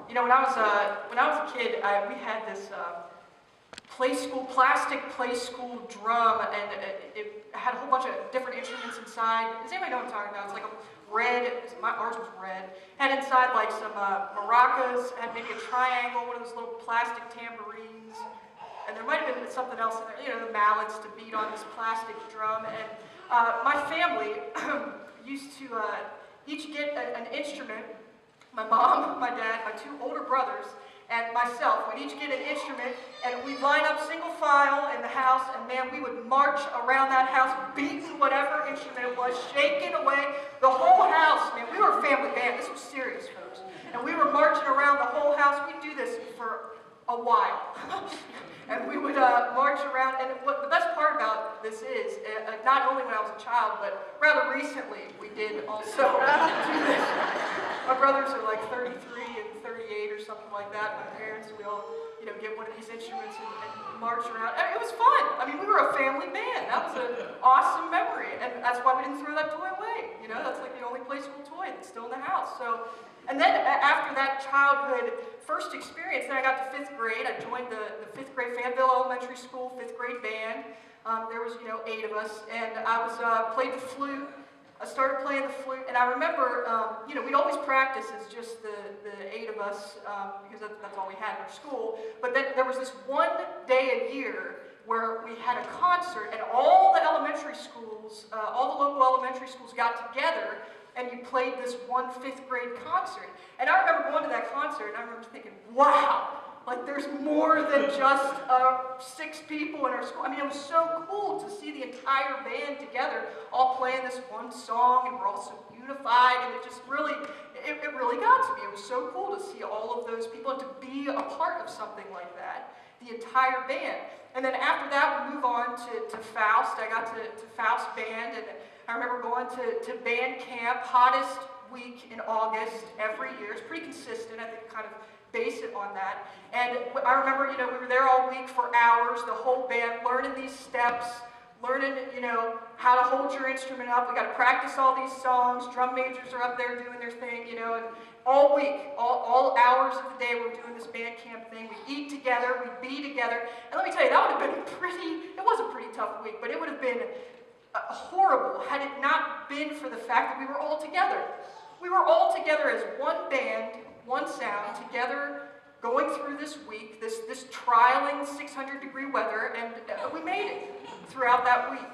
You know, when I was a kid, we had this plastic play school drum, and it had a whole bunch of different instruments inside. Does anybody know what I'm talking about? It's like a red, ours was red. Had inside like some maracas, had maybe a triangle, one of those little plastic tambourines, and there might have been something else in there, you know, the mallets to beat on this plastic drum. And my family used to each get an instrument. My mom, my dad, my two older brothers, and myself would each get an instrument, and we'd line up single file in the house, and man, we would march around that house, beating whatever instrument it was, shaking away the whole house. Man, we were a family band. This was serious, folks. And we were marching around the whole house. We'd do this for a while. And we would march around, and what the best part about this is, not only when I was a child, but rather recently, we did also do this. My brothers are like 33 and 38 or something like that. My parents, we all, you know, get one of these instruments and march around. I mean, it was fun. I mean, we were a family band. That was an awesome memory, and that's why we didn't throw that toy away. You know, that's like the only play school toy that's still in the house. So, and then after that childhood first experience, then I got to 5th grade. I joined the 5th grade Fayetteville Elementary School 5th grade band. There was, you know, 8 of us, and I was played the flute. I started playing the flute, and I remember, you know, we'd always practice as just the 8 of us, because that's all we had in our school. But then there was this one day a year where we had a concert, and all the elementary schools, all the local elementary schools got together, and you played this one 5th grade concert. And I remember going to that concert, and I remember thinking, wow, like there's more than just 6 people in our school. I mean, it was so cool to see the entire band together, all playing this one song, and we're all so unified, and it just really, it really got to me. It was so cool to see all of those people and to be a part of something like that, the entire band. And then after that, we move on to Faust. I got to Faust band, and I remember going to band camp, hottest week in August every year. It's pretty consistent. I think kind of base it on that. And I remember, you know, we were there all week for hours, the whole band, learning these steps, learning, you know, how to hold your instrument up. We got to practice all these songs. Drum majors are up there doing their thing, you know, and all week, all hours of the day, we're doing this band camp thing. We eat together, we be together. And let me tell you, that would have been it was a pretty tough week, but it would have been horrible had it not been for the fact that we were all together. We were all together as one band, one sound, together going through this week, this trialing 600-degree weather, and we made it throughout that week.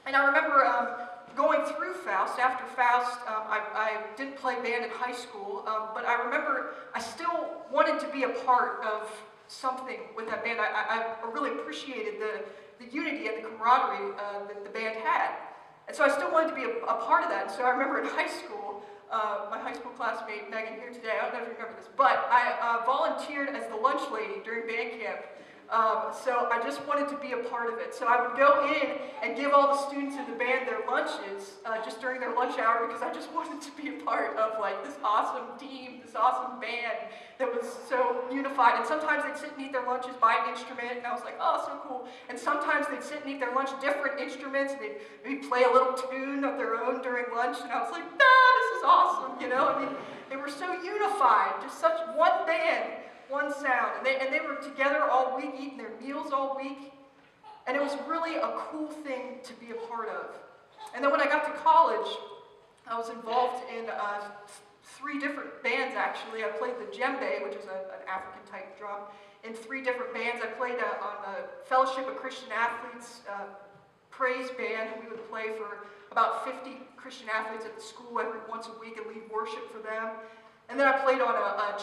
And I remember going through Faust. After Faust, I didn't play band in high school, but I remember I still wanted to be a part of something with that band. I really appreciated the unity and the camaraderie that the band had. And so I still wanted to be a part of that. And so I remember in high school, my high school classmate, Megan, here today, I don't know if you remember this, but I volunteered as the lunch lady during band camp. So I just wanted to be a part of it. So I would go in and give all the students in the band their lunches just during their lunch hour, because I just wanted to be a part of like this awesome team, this awesome band that was so unified. And sometimes they'd sit and eat their lunches by instrument, and I was like, oh, so cool. And sometimes they'd sit and eat their lunch different instruments, and they'd maybe play a little tune of their own during lunch, and I was like, this is awesome, you know? I mean, they were so unified, just such one band, one sound, and they were together all week, eating their meals all week, and it was really a cool thing to be a part of. And then when I got to college, I was involved in 3 different bands, actually. I played the djembe, which is an African-type drum, in 3 different bands. I played on the Fellowship of Christian Athletes praise band, and we would play for about 50 Christian athletes at the school once a week and lead worship for them. And then I played on a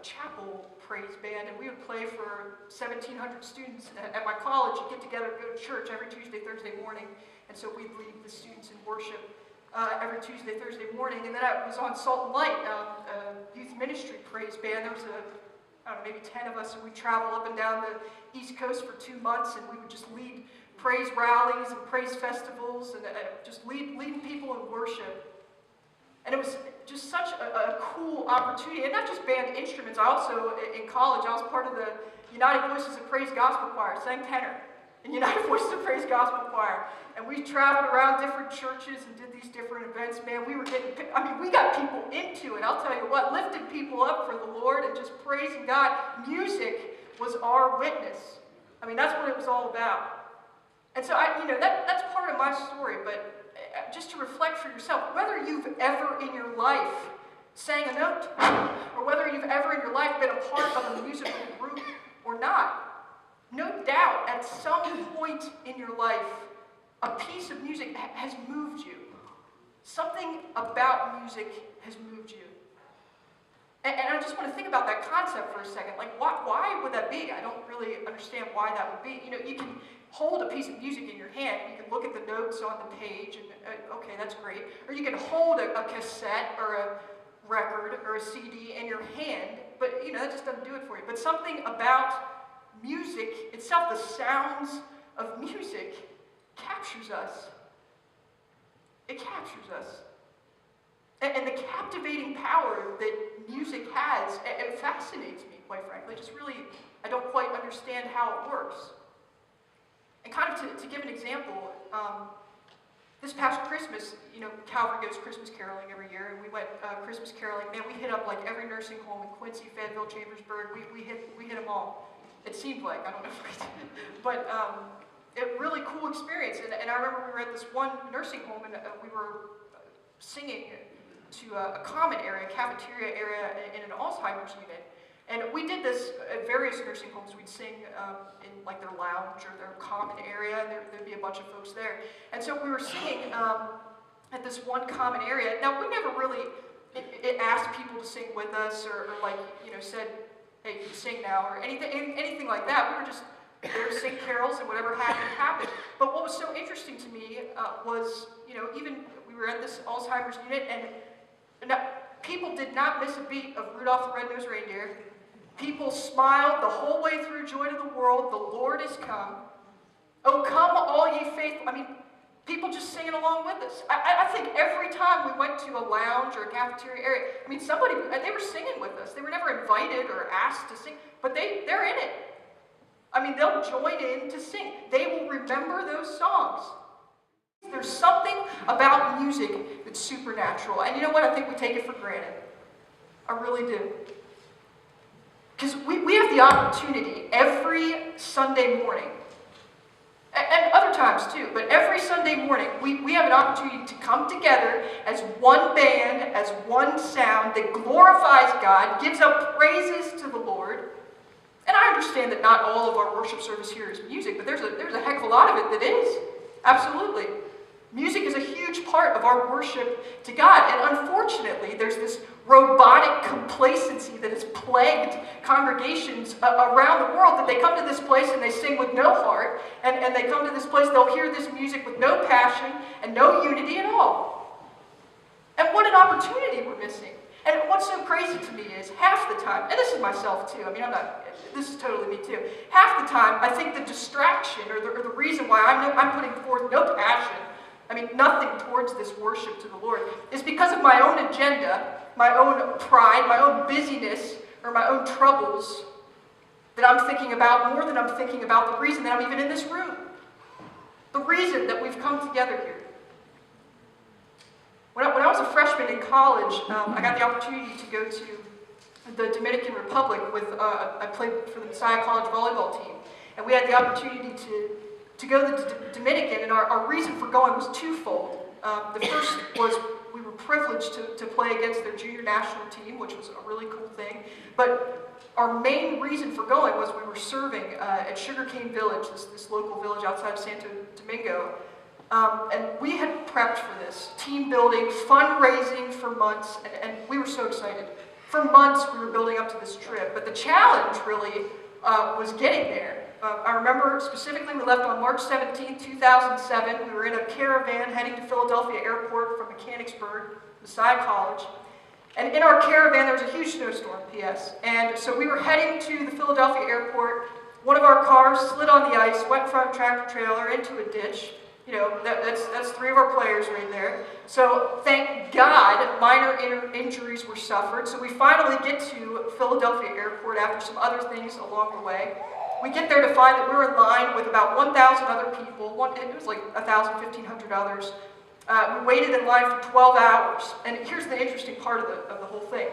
chapel praise band, and we would play for 1,700 students at my college. You get together, go to church every Tuesday, Thursday morning, and so we'd lead the students in worship every Tuesday, Thursday morning. And then I was on Salt and Light, youth ministry praise band. There was I don't know, maybe 10 of us, and we'd travel up and down the East Coast for 2 months, and we would just lead praise rallies and praise festivals, and just leading people in worship. And it was just such a cool opportunity, and not just band instruments. I also, in college, I was part of the United Voices of Praise Gospel Choir, sang tenor. in United Voices of Praise Gospel Choir. And we traveled around different churches and did these different events. Man, we got people into it. I'll tell you what, lifting people up for the Lord and just praising God. Music was our witness. I mean, that's what it was all about. And so, that's part of my story, but just to reflect for yourself, whether you've ever in your life sang a note, or whether you've ever in your life been a part of a musical group or not, no doubt at some point in your life, a piece of music has moved you. Something about music has moved you. And I just want to think about that concept for a second. Like, why would that be? I don't really understand why that would be. You can hold a piece of music in your hand. You can look at the notes on the page, and okay, that's great. Or you can hold a cassette or a record or a CD in your hand, but that just doesn't do it for you. But something about music itself, the sounds of music, captures us. It captures us. And the captivating power that music has, it fascinates me, quite frankly. Just really, I don't quite understand how it works. And kind of to give an example, this past Christmas, Calvary goes Christmas caroling every year, and we went Christmas caroling. Man, we hit up like every nursing home in Quincy, Fayetteville, Chambersburg. We hit them all. It seemed like, I don't know if we did. But a really cool experience. And I remember we were at this one nursing home, and we were singing to a common area, cafeteria area in an Alzheimer's unit. And we did this at various nursing homes. We'd sing in like their lounge or their common area, and there'd be a bunch of folks there. And so we were singing at this one common area. Now, we never really asked people to sing with us or said, hey, you can sing now, or anything like that. We were just there to sing carols, and whatever happened. But what was so interesting to me was, even we were at this Alzheimer's unit, and people did not miss a beat of Rudolph the Red-Nosed Reindeer. People smiled the whole way through Joy to the World, the Lord is come. Oh, come all ye faithful. I mean, people just singing along with us. I think every time we went to a lounge or a cafeteria area, they were singing with us. They were never invited or asked to sing, but they're in it. They'll join in to sing. They will remember those songs. There's something about music that's supernatural. And you know what? I think we take it for granted. I really do. Because we have the opportunity every Sunday morning, and other times too, but every Sunday morning, we have an opportunity to come together as one band, as one sound that glorifies God, gives up praises to the Lord. And I understand that not all of our worship service here is music, but there's a heck of a lot of it that is. Absolutely. Music is a huge part of our worship to God, and unfortunately, there's this robotic complacency that has plagued congregations around the world, that they come to this place and they sing with no heart, and they come to this place, they'll hear this music with no passion and no unity at all. And what an opportunity we're missing. And what's so crazy to me is half the time, and this is myself too, this is totally me too, half the time I think the distraction or the reason why I'm putting forth no passion, nothing towards this worship to the Lord, is because of my own agenda, my own pride, my own busyness, or my own troubles that I'm thinking about more than I'm thinking about the reason that I'm even in this room. The reason that we've come together here. When I was a freshman in college, I got the opportunity to go to the Dominican Republic I played for the Messiah College volleyball team. And we had the opportunity to go to the Dominican, and our reason for going was twofold. The first was we were privileged to play against their junior national team, which was a really cool thing. But our main reason for going was we were serving at Sugarcane Village, this local village outside of Santo Domingo. And we had prepped for this, team building, fundraising for months, and we were so excited. For months we were building up to this trip, but the challenge really was getting there. I remember specifically we left on March 17, 2007. We were in a caravan heading to Philadelphia Airport from Mechanicsburg, Messiah College. And in our caravan there was a huge snowstorm, P.S. And so we were heading to the Philadelphia Airport. One of our cars slid on the ice, went in front of a tractor trailer into a ditch. That's three of our players right there. So thank God minor injuries were suffered. So we finally get to Philadelphia Airport after some other things along the way. We get there to find that we're in line with about 1,000 other people. It was like 1,000, 1,500 others. We waited in line for 12 hours. And here's the interesting part of the whole thing,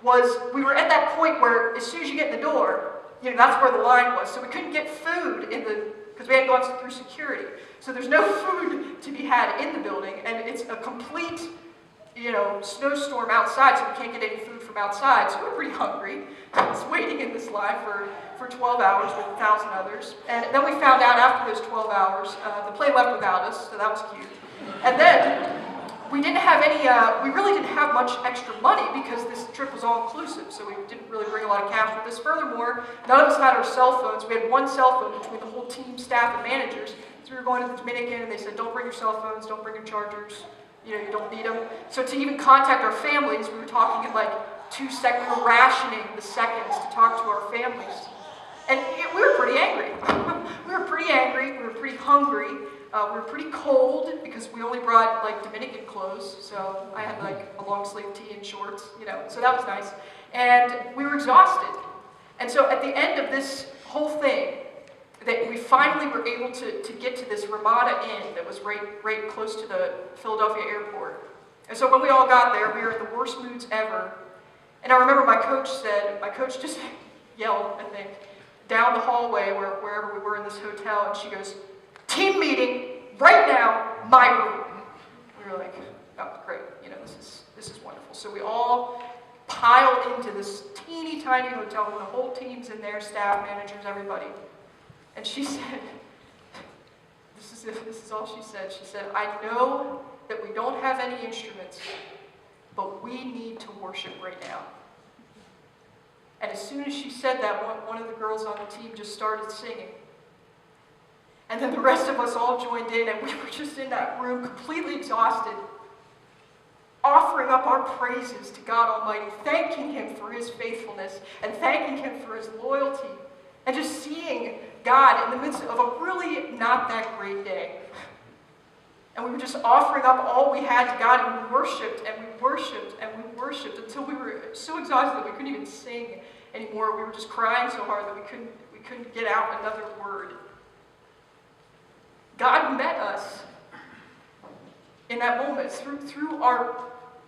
was we were at that point where as soon as you get in the door, that's where the line was. So we couldn't get food because we hadn't gone through security. So there's no food to be had in the building, and it's a complete, snowstorm outside, so we can't get any food from outside. So we're pretty hungry. Just waiting in this line for 12 hours with 1,000 others. And then we found out after those 12 hours, the plane left without us, so that was cute. And then we didn't have we really didn't have much extra money because this trip was all inclusive, so we didn't really bring a lot of cash with us. Furthermore, none of us had our cell phones. We had one cell phone between the whole team, staff, and managers. So we were going to the Dominican, and they said, don't bring your cell phones, don't bring your chargers, you don't need them. So to even contact our families, we were talking in like 2 seconds, we were rationing the seconds to talk to our families. And we were pretty angry. We were pretty angry, we were pretty hungry. We were pretty cold because we only brought like Dominican clothes, so I had like a long sleeve tee and shorts, so that was nice. And we were exhausted. And so at the end of this whole thing, that we finally were able to get to this Ramada Inn that was right close to the Philadelphia airport. And so when we all got there, we were in the worst moods ever. And I remember my coach just yelled, I think, down the hallway wherever we were in this hotel, and she goes, team meeting, right now, my room. We were like, oh, great, this is wonderful. So we all piled into this teeny tiny hotel room. The whole team's in there, staff, managers, everybody. And she said, this is all she said. She said, I know that we don't have any instruments, but we need to worship right now. And as soon as she said that, one of the girls on the team just started singing. And then the rest of us all joined in, and we were just in that room, completely exhausted, offering up our praises to God Almighty, thanking Him for His faithfulness, and thanking Him for His loyalty, and just seeing God in the midst of a really not that great day. And we were just offering up all we had to God, and we worshiped, and we worshiped, and we worshiped, until we were so exhausted that we couldn't even sing anymore. We were just crying so hard that we couldn't get out another word. God met us in that moment through our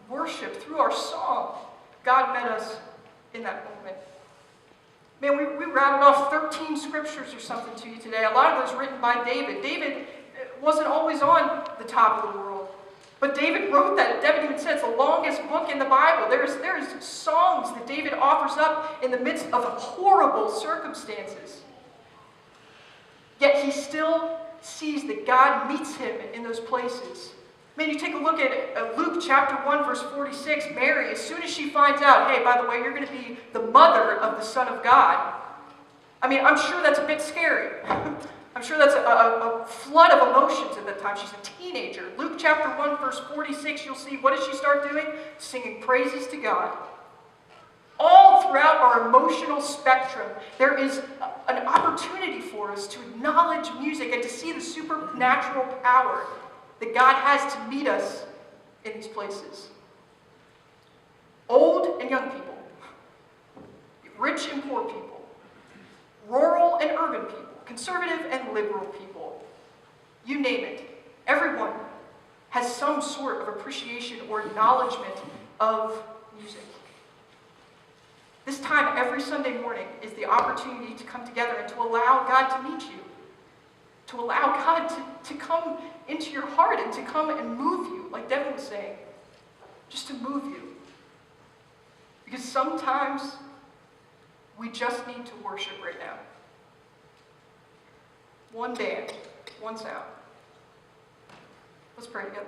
worship, through our song. God met us in that moment. Man, we rattled off 13 scriptures or something to you today. A lot of those written by David. David wasn't always on the top of the world, but David wrote that. David even said it's the longest book in the Bible. There's songs that David offers up in the midst of horrible circumstances. Yet he still sees that God meets him in those places. I mean, you take a look at Luke chapter 1, verse 46. Mary, as soon as she finds out, hey, by the way, you're going to be the mother of the Son of God. I mean, I'm sure that's a bit scary. I'm sure that's a flood of emotions at that time. She's a teenager. Luke chapter 1, verse 46, you'll see, what does she start doing? Singing praises to God. All throughout our emotional spectrum, there is an opportunity for us to acknowledge music and to see the supernatural power that God has to meet us in these places. Old and young people, rich and poor people, rural and urban people, conservative and liberal people, you name it. Everyone has some sort of appreciation or acknowledgement of music. This time every Sunday morning is the opportunity to come together and to allow God to meet you, to allow God to come into your heart and to come and move you, like Devin was saying, just to move you. Because sometimes we just need to worship right now. One band, one sound. Let's pray together.